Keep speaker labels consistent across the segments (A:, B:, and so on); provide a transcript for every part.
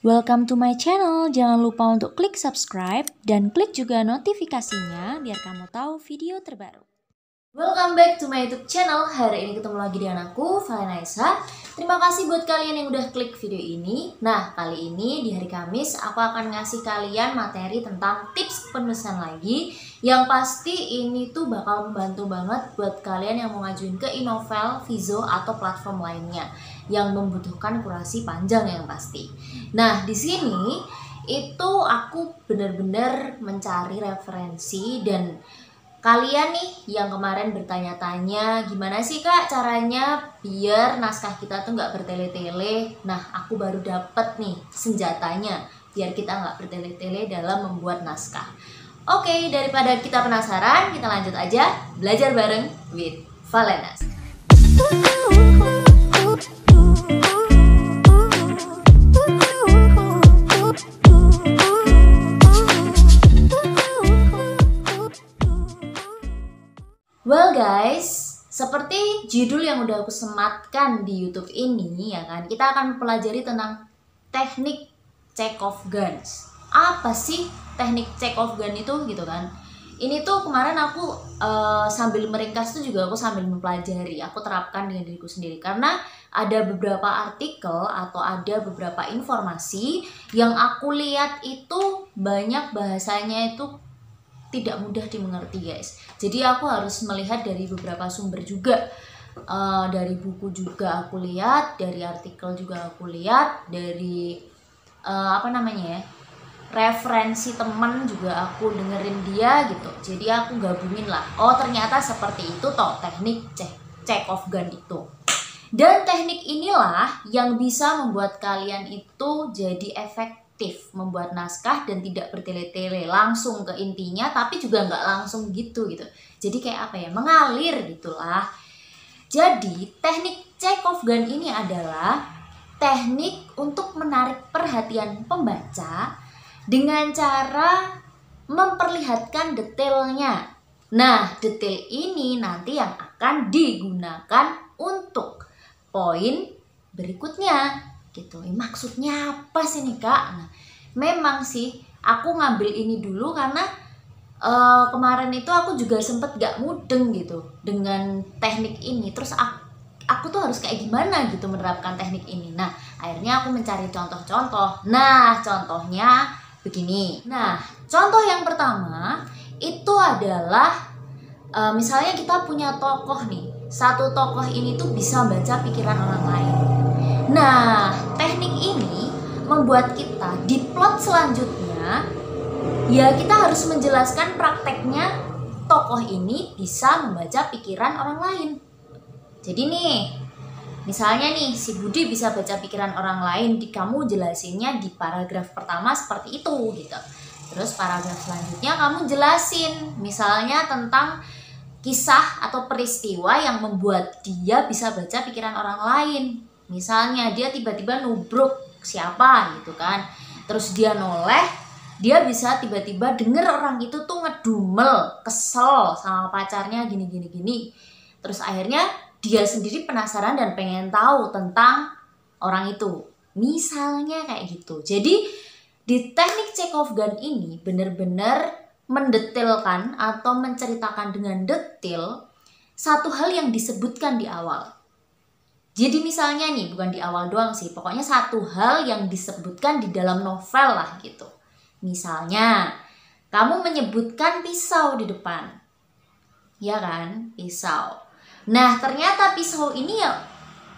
A: Welcome to my channel. Jangan lupa untuk klik subscribe dan klik juga notifikasinya biar kamu tahu video terbaru. Welcome back to my YouTube channel. Hari ini ketemu lagi dengan aku, Valena. Terima kasih buat kalian yang udah klik video ini. Nah, kali ini di hari Kamis aku akan ngasih kalian materi tentang tips penulisan lagi. Yang pasti ini tuh bakal membantu banget buat kalian yang mau ngajuin ke Inovel, Vizo atau platform lainnya yang membutuhkan kurasi panjang yang pasti. Nah, di sini itu aku bener-bener mencari referensi dan kalian nih yang kemarin bertanya-tanya gimana sih Kak caranya biar naskah kita tuh nggak bertele-tele. Nah, aku baru dapet nih senjatanya biar kita nggak bertele-tele dalam membuat naskah. Oke, daripada kita penasaran, kita lanjut aja belajar bareng with Valena. Well guys, seperti judul yang udah aku sematkan di YouTube ini ya kan, kita akan pelajari tentang teknik Chekhov guns. Apa sih teknik Chekhov gun itu gitu kan? Ini tuh kemarin aku sambil meringkas tuh juga aku sambil mempelajari, aku terapkan dengan diriku sendiri karena ada beberapa artikel atau ada beberapa informasi yang aku lihat itu banyak bahasanya itu tidak mudah dimengerti guys. Jadi aku harus melihat dari beberapa sumber juga, dari buku juga aku lihat, dari artikel juga aku lihat, dari referensi temen juga aku dengerin dia gitu. Jadi aku gabungin lah, oh ternyata seperti itu toh teknik Chekhov gun itu. Dan teknik inilah yang bisa membuat kalian itu jadi efektif membuat naskah dan tidak bertele-tele, langsung ke intinya tapi juga nggak langsung gitu. Jadi kayak apa ya, mengalir gitulah. Jadi teknik Chekhov gun ini adalah teknik untuk menarik perhatian pembaca dengan cara memperlihatkan detailnya. Nah, detail ini nanti yang akan digunakan untuk poin berikutnya gitu. Maksudnya apa sih nih Kak? Nah, memang sih aku ngambil ini dulu karena kemarin itu aku juga sempet gak mudeng gitu dengan teknik ini. Terus aku tuh harus kayak gimana gitu menerapkan teknik ini. Nah, akhirnya aku mencari contoh-contoh. Nah, contohnya begini. Nah, contoh yang pertama itu adalah misalnya kita punya tokoh nih. Satu tokoh ini tuh bisa baca pikiran orang lain. Nah, teknik ini membuat kita di plot selanjutnya ya kita harus menjelaskan prakteknya tokoh ini bisa membaca pikiran orang lain. Jadi nih, misalnya nih si Budi bisa baca pikiran orang lain, kamu jelasinnya di paragraf pertama seperti itu gitu. Terus paragraf selanjutnya kamu jelasin misalnya tentang kisah atau peristiwa yang membuat dia bisa baca pikiran orang lain. Misalnya dia tiba-tiba nubruk siapa gitu kan. Terus dia noleh, dia bisa tiba-tiba denger orang itu tuh ngedumel, kesel sama pacarnya gini. Terus akhirnya dia sendiri penasaran dan pengen tahu tentang orang itu. Misalnya kayak gitu. Jadi di teknik Chekhov gun ini benar-benar mendetailkan atau menceritakan dengan detail satu hal yang disebutkan di awal. Jadi misalnya nih, bukan di awal doang sih, pokoknya satu hal yang disebutkan di dalam novel lah gitu. Misalnya, kamu menyebutkan pisau di depan. Ya kan? Pisau. Nah, ternyata pisau ini ya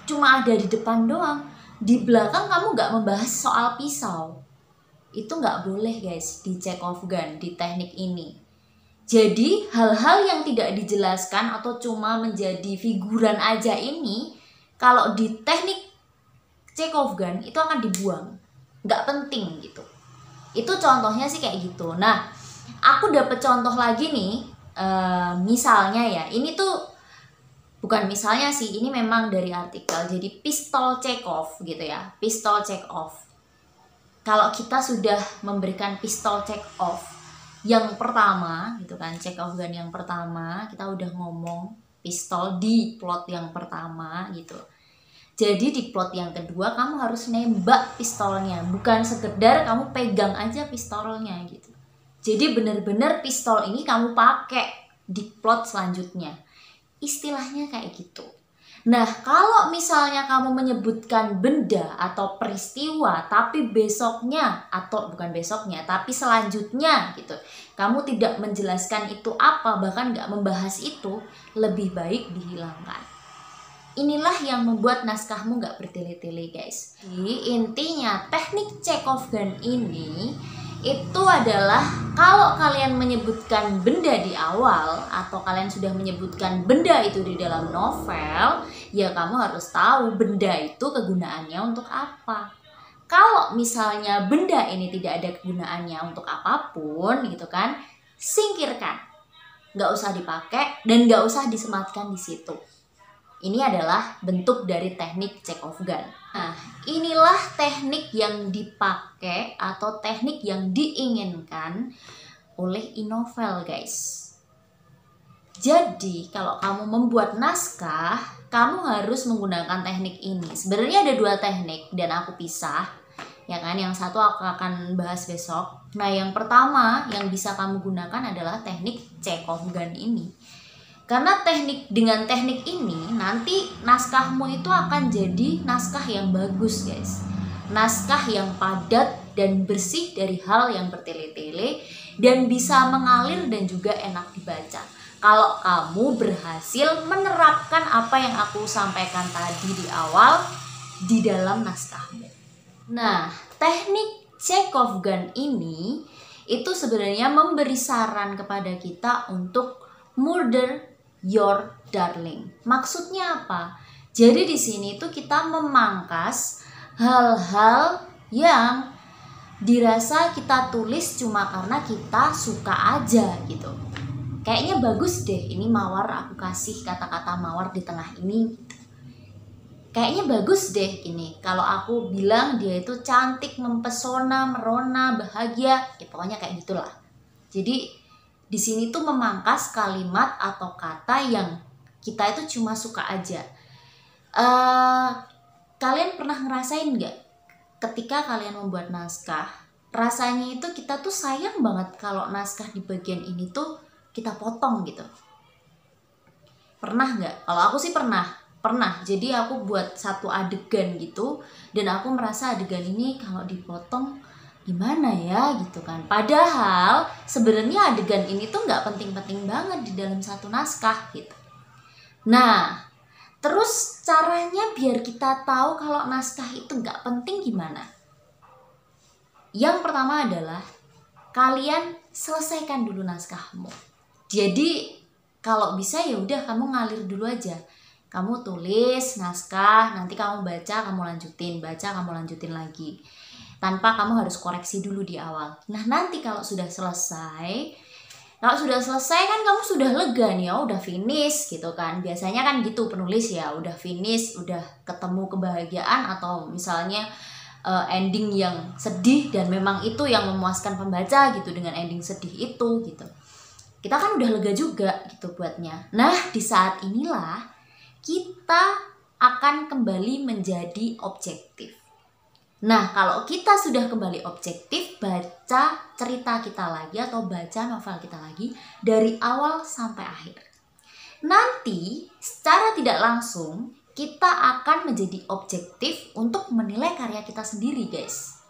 A: cuma ada di depan doang. Di belakang kamu nggak membahas soal pisau. Itu nggak boleh guys di Chekhov gun, di teknik ini. Jadi, hal-hal yang tidak dijelaskan atau cuma menjadi figuran aja ini, kalau di teknik Chekhov gun itu akan dibuang. Nggak penting gitu. Itu contohnya sih kayak gitu. Nah, aku dapet contoh lagi nih, misalnya ya, ini tuh bukan misalnya sih, ini memang dari artikel. Jadi pistol Chekhov gitu ya, pistol Chekhov. Kalau kita sudah memberikan pistol Chekhov yang pertama gitu kan, Chekhov gun yang pertama, kita udah ngomong pistol di plot yang pertama gitu. Jadi di plot yang kedua kamu harus nembak pistolnya, bukan sekedar kamu pegang aja pistolnya gitu. Jadi benar-benar pistol ini kamu pakai di plot selanjutnya. Istilahnya kayak gitu. Nah, kalau misalnya kamu menyebutkan benda atau peristiwa, tapi besoknya, atau bukan besoknya, tapi selanjutnya gitu, kamu tidak menjelaskan itu apa, bahkan nggak membahas itu, lebih baik dihilangkan. Inilah yang membuat naskahmu nggak bertele-tele guys. Jadi intinya teknik Chekhov gun ini itu adalah kalau kalian menyebutkan benda di awal atau kalian sudah menyebutkan benda itu di dalam novel, ya kamu harus tahu benda itu kegunaannya untuk apa. Kalau misalnya benda ini tidak ada kegunaannya untuk apapun gitu kan, singkirkan. Nggak usah dipakai dan nggak usah disematkan di situ. Ini adalah bentuk dari teknik Chekhov gun. Nah, inilah teknik yang dipakai atau teknik yang diinginkan oleh inovel, guys. Jadi, kalau kamu membuat naskah, kamu harus menggunakan teknik ini. Sebenarnya ada 2 teknik dan aku pisah, ya kan? Yang satu aku akan bahas besok. Nah, yang pertama yang bisa kamu gunakan adalah teknik Chekhov gun ini. Karena dengan teknik ini nanti naskahmu itu akan jadi naskah yang bagus guys. Naskah yang padat dan bersih dari hal yang bertele-tele dan bisa mengalir dan juga enak dibaca. Kalau kamu berhasil menerapkan apa yang aku sampaikan tadi di awal di dalam naskahmu. Nah, teknik Chekhov gun ini itu sebenarnya memberi saran kepada kita untuk murder your darling. Maksudnya apa? Jadi di sini tuh kita memangkas hal-hal yang dirasa kita tulis cuma karena kita suka aja gitu. Kayaknya bagus deh ini mawar, aku kasih kata-kata mawar di tengah ini. Kayaknya bagus deh ini. Kalau aku bilang dia itu cantik, mempesona, merona, bahagia, ya pokoknya kayak gitulah. Jadi di sini tuh memangkas kalimat atau kata yang kita itu cuma suka aja. Kalian pernah ngerasain nggak ketika kalian membuat naskah, rasanya itu kita tuh sayang banget kalau naskah di bagian ini tuh kita potong gitu. Pernah nggak? Kalau aku sih pernah. Jadi aku buat satu adegan gitu dan aku merasa adegan ini kalau dipotong gimana ya gitu kan. Padahal sebenarnya adegan ini tuh nggak penting-penting banget di dalam satu naskah gitu. Nah, terus caranya biar kita tahu kalau naskah itu nggak penting gimana? Yang pertama adalah kalian selesaikan dulu naskahmu. Jadi kalau bisa ya udah kamu ngalir dulu aja. Kamu tulis naskah, nanti kamu baca, kamu lanjutin, baca, kamu lanjutin lagi. Tanpa kamu harus koreksi dulu di awal. Nah nanti kalau sudah selesai kan kamu sudah lega nih, oh udah finish gitu kan. Biasanya kan gitu penulis ya, udah finish, udah ketemu kebahagiaan atau misalnya ending yang sedih dan memang itu yang memuaskan pembaca gitu dengan ending sedih itu gitu. Kita kan udah lega juga gitu buatnya. Nah di saat inilah kita akan kembali menjadi objektif. Nah, kalau kita sudah kembali objektif, baca cerita kita lagi atau baca novel kita lagi dari awal sampai akhir. Nanti, secara tidak langsung, kita akan menjadi objektif untuk menilai karya kita sendiri, guys.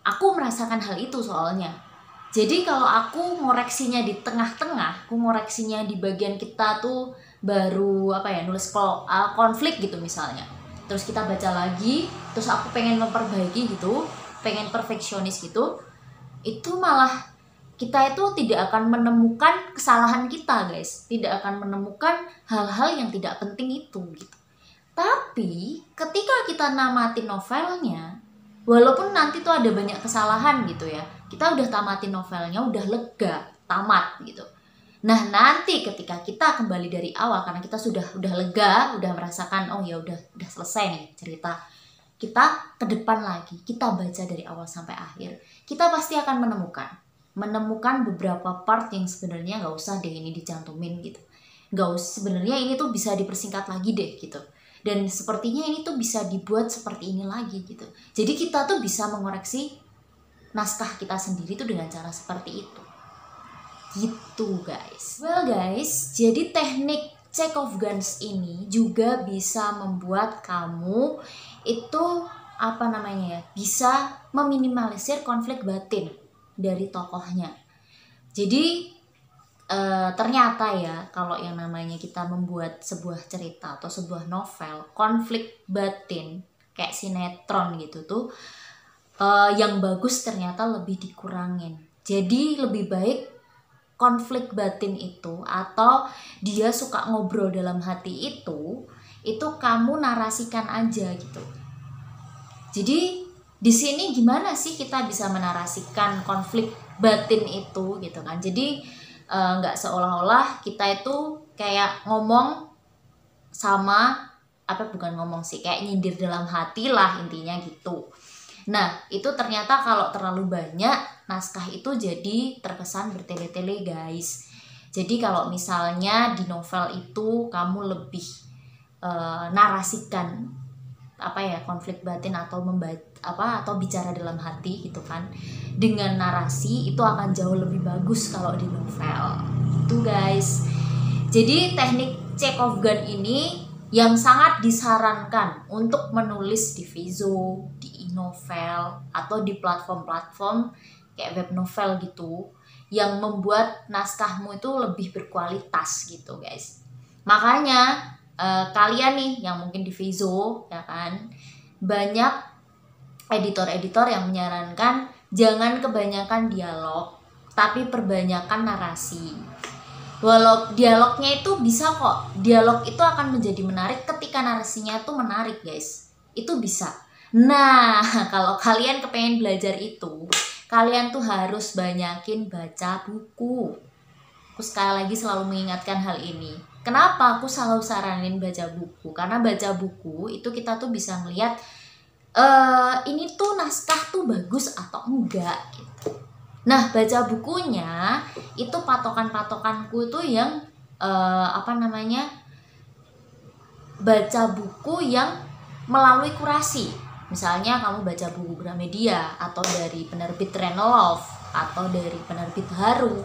A: Aku merasakan hal itu soalnya. Jadi kalau aku ngoreksinya di tengah-tengah, aku ngoreksinya di bagian kita tuh baru nulis konflik gitu misalnya. Terus kita baca lagi, terus aku pengen memperbaiki gitu, pengen perfeksionis gitu, itu malah kita itu tidak akan menemukan kesalahan kita guys, tidak akan menemukan hal-hal yang tidak penting itu gitu. Tapi ketika kita namatin novelnya, walaupun nanti tuh ada banyak kesalahan gitu ya, kita udah tamatin novelnya, udah lega, tamat gitu. Nah nanti ketika kita kembali dari awal karena kita udah lega, udah merasakan oh ya udah selesai nih cerita, kita ke depan lagi, kita baca dari awal sampai akhir, kita pasti akan menemukan beberapa part yang sebenarnya nggak usah deh ini dicantumin gitu, nggak usah, sebenarnya ini tuh bisa dipersingkat lagi deh gitu. dan sepertinya ini tuh bisa dibuat seperti ini lagi gitu. Jadi kita tuh bisa mengoreksi naskah kita sendiri tuh dengan cara seperti itu. Gitu guys. Well guys, jadi teknik check of guns ini juga bisa membuat kamu itu bisa meminimalisir konflik batin dari tokohnya. Jadi ternyata ya, kalau yang namanya kita membuat sebuah cerita atau sebuah novel, konflik batin kayak sinetron gitu tuh yang bagus ternyata lebih dikurangin. Jadi lebih baik konflik batin itu atau dia suka ngobrol dalam hati itu kamu narasikan aja gitu. Jadi di sini gimana sih kita bisa menarasikan konflik batin itu gitu kan? Jadi nggak seolah-olah kita itu kayak ngomong sama bukan ngomong sih, kayak nyindir dalam hati lah intinya gitu. Nah itu ternyata kalau terlalu banyak naskah itu jadi terkesan bertele-tele guys. Jadi kalau misalnya di novel itu kamu lebih narasikan konflik batin atau atau bicara dalam hati gitu kan dengan narasi, itu akan jauh lebih bagus kalau di novel itu guys. Jadi teknik check of gun ini yang sangat disarankan untuk menulis di Vizo, di e-novel atau di platform-platform kayak web novel gitu yang membuat naskahmu itu lebih berkualitas gitu guys. Makanya kalian nih yang mungkin di Vizo ya kan, banyak editor-editor yang menyarankan jangan kebanyakan dialog tapi perbanyakan narasi. Walau dialognya itu bisa kok, dialog itu akan menjadi menarik ketika narasinya itu menarik guys, itu bisa. Nah kalau kalian kepengen belajar itu, kalian tuh harus banyakin baca buku. Aku sekali lagi selalu mengingatkan hal ini. Kenapa aku selalu saranin baca buku? Karena baca buku itu kita tuh bisa ngeliat ini tuh naskah tuh bagus atau enggak gitu. Nah baca bukunya itu patokanku tuh yang baca buku yang melalui kurasi. Misalnya kamu baca buku Gramedia atau dari penerbit Renolove atau dari penerbit Haru,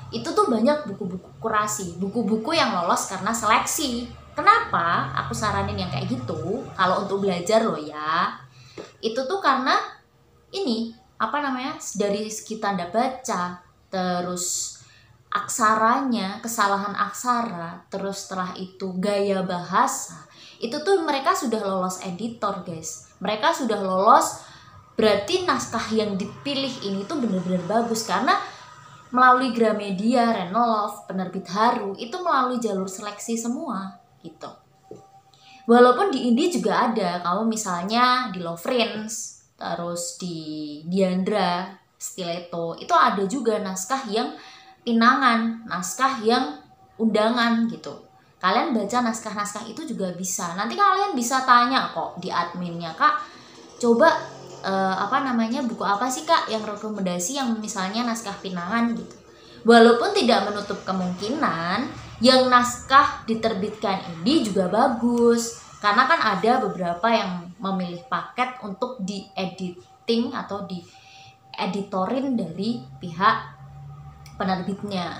A: itu tuh banyak buku-buku kurasi, buku-buku yang lolos karena seleksi. Kenapa aku saranin yang kayak gitu kalau untuk belajar loh ya? Itu tuh karena ini dari segi tanda baca, terus aksaranya, kesalahan aksara, terus setelah itu gaya bahasa, itu tuh mereka sudah lolos editor guys. Mereka sudah lolos, berarti naskah yang dipilih ini tuh bener-bener bagus karena melalui Gramedia, Renolove, penerbit Haru itu melalui jalur seleksi semua gitu. Walaupun di indie juga ada, kamu misalnya di Loverians, terus di Diandra, Stiletto, itu ada juga naskah yang pinangan, naskah yang undangan gitu. Kalian baca naskah-naskah itu juga bisa. Nanti kalian bisa tanya kok di adminnya, Kak, coba buku apa sih Kak yang rekomendasi yang misalnya naskah pinangan gitu. Walaupun tidak menutup kemungkinan yang naskah diterbitkan ini juga bagus, karena kan ada beberapa yang memilih paket untuk di-editing atau di-editorin dari pihak penerbitnya.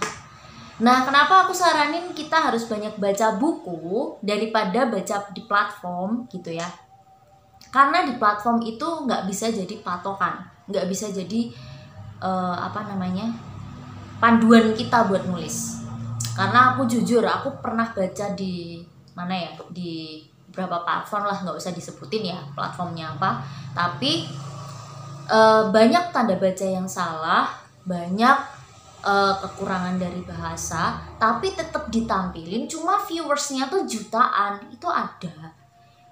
A: Nah, kenapa aku saranin kita harus banyak baca buku daripada baca di platform gitu ya? Karena di platform itu nggak bisa jadi patokan, nggak bisa jadi panduan kita buat nulis. Karena aku jujur, aku pernah baca di di beberapa platform lah, nggak usah disebutin ya platformnya apa. Tapi banyak tanda baca yang salah, banyak kekurangan dari bahasa, tapi tetap ditampilin, cuma viewersnya tuh jutaan, itu ada.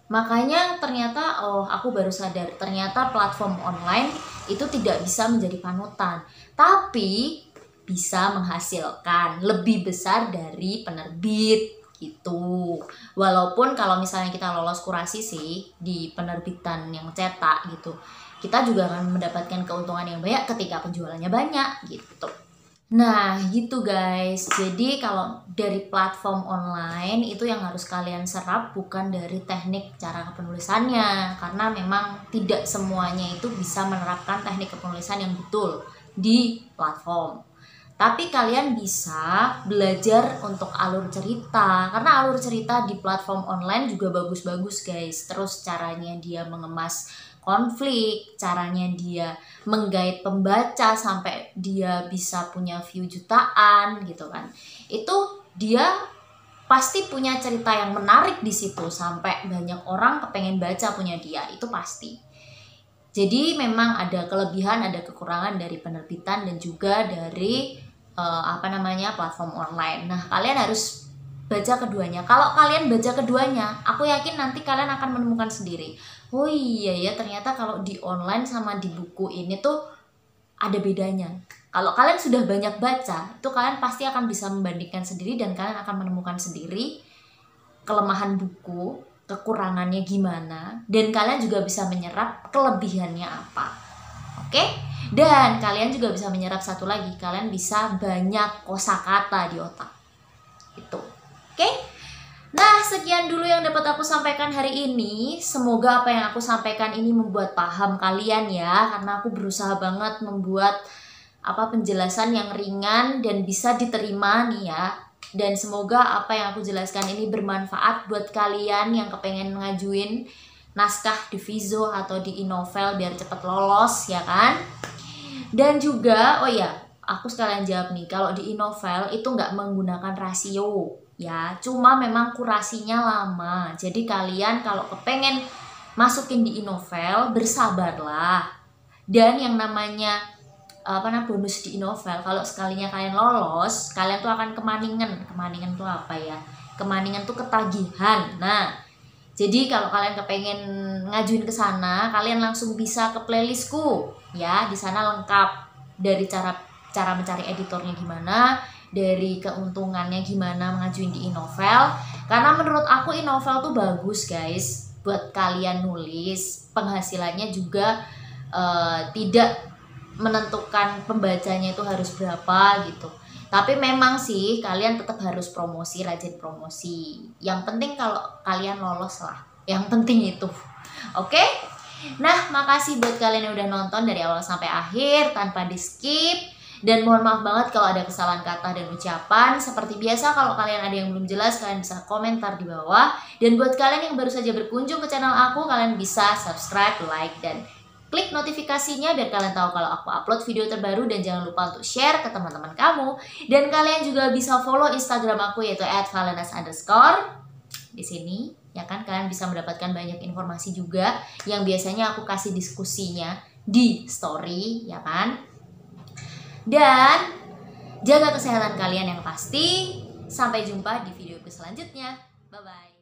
A: Makanya ternyata aku baru sadar ternyata platform online itu tidak bisa menjadi panutan, tapi bisa menghasilkan lebih besar dari penerbit gitu. Walaupun kalau misalnya kita lolos kurasi sih di penerbitan yang cetak gitu, kita juga akan mendapatkan keuntungan yang banyak ketika penjualannya banyak gitu. Nah, gitu guys. Jadi kalau dari platform online itu yang harus kalian serap bukan dari teknik cara kepenulisannya, karena memang tidak semuanya itu bisa menerapkan teknik kepenulisan yang betul di platform. Tapi kalian bisa belajar untuk alur cerita, karena alur cerita di platform online juga bagus-bagus guys. Terus caranya dia mengemas konflik, caranya dia menggait pembaca sampai dia bisa punya view jutaan gitu kan. Itu dia pasti punya cerita yang menarik di situ sampai banyak orang kepengen baca punya dia, itu pasti. Jadi memang ada kelebihan, ada kekurangan dari penerbitan dan juga dari platform online. Nah, kalian harus baca keduanya. Kalau kalian baca keduanya, aku yakin nanti kalian akan menemukan sendiri. Oh iya ya, ternyata kalau di online sama di buku ini tuh ada bedanya. Kalau kalian sudah banyak baca, itu kalian pasti akan bisa membandingkan sendiri dan kalian akan menemukan sendiri kelemahan buku, kekurangannya gimana, dan kalian juga bisa menyerap kelebihannya apa. Oke? Dan kalian juga bisa menyerap satu lagi, kalian bisa banyak kosakata di otak. Itu. Oke? Nah, sekian dulu yang dapat aku sampaikan hari ini. Semoga apa yang aku sampaikan ini membuat paham kalian ya, karena aku berusaha banget membuat penjelasan yang ringan dan bisa diterima nih ya. Dan semoga apa yang aku jelaskan ini bermanfaat buat kalian yang kepengen ngajuin naskah di Vizo atau di Inovel biar cepet lolos ya kan. Dan juga, oh ya, aku sekalian jawab nih, kalau di Inovel itu nggak menggunakan rasio ya, cuma memang kurasinya lama. Jadi kalian kalau kepengen masukin di Inovel, bersabarlah. Dan yang namanya bonus di Inovel, kalau sekalinya kalian lolos, kalian tuh akan kemaningan. Kemaningan tuh apa ya? Kemaningan tuh ketagihan. Nah, jadi kalau kalian kepengen ngajuin ke sana, kalian langsung bisa ke playlistku ya. Di sana lengkap dari cara mencari editornya gimana, dari keuntungannya gimana mengajuin di Inovel. Karena menurut aku Inovel tuh bagus guys buat kalian nulis. Penghasilannya juga tidak menentukan pembacanya itu harus berapa gitu. Tapi memang sih kalian tetap harus promosi, rajin promosi. Yang penting kalau kalian lolos lah. Yang penting itu. Oke? Nah, makasih buat kalian yang udah nonton dari awal sampai akhir tanpa di skip. Dan mohon maaf banget kalau ada kesalahan kata dan ucapan. Seperti biasa, kalau kalian ada yang belum jelas, kalian bisa komentar di bawah. Dan buat kalian yang baru saja berkunjung ke channel aku, kalian bisa subscribe, like, dan klik notifikasinya biar kalian tahu kalau aku upload video terbaru. Dan jangan lupa untuk share ke teman-teman kamu. Dan kalian juga bisa follow Instagram aku yaitu @valenas_. Di sini ya kan kalian bisa mendapatkan banyak informasi juga yang biasanya aku kasih diskusinya di story ya kan. Dan jaga kesehatan kalian yang pasti. Sampai jumpa di video selanjutnya. Bye bye.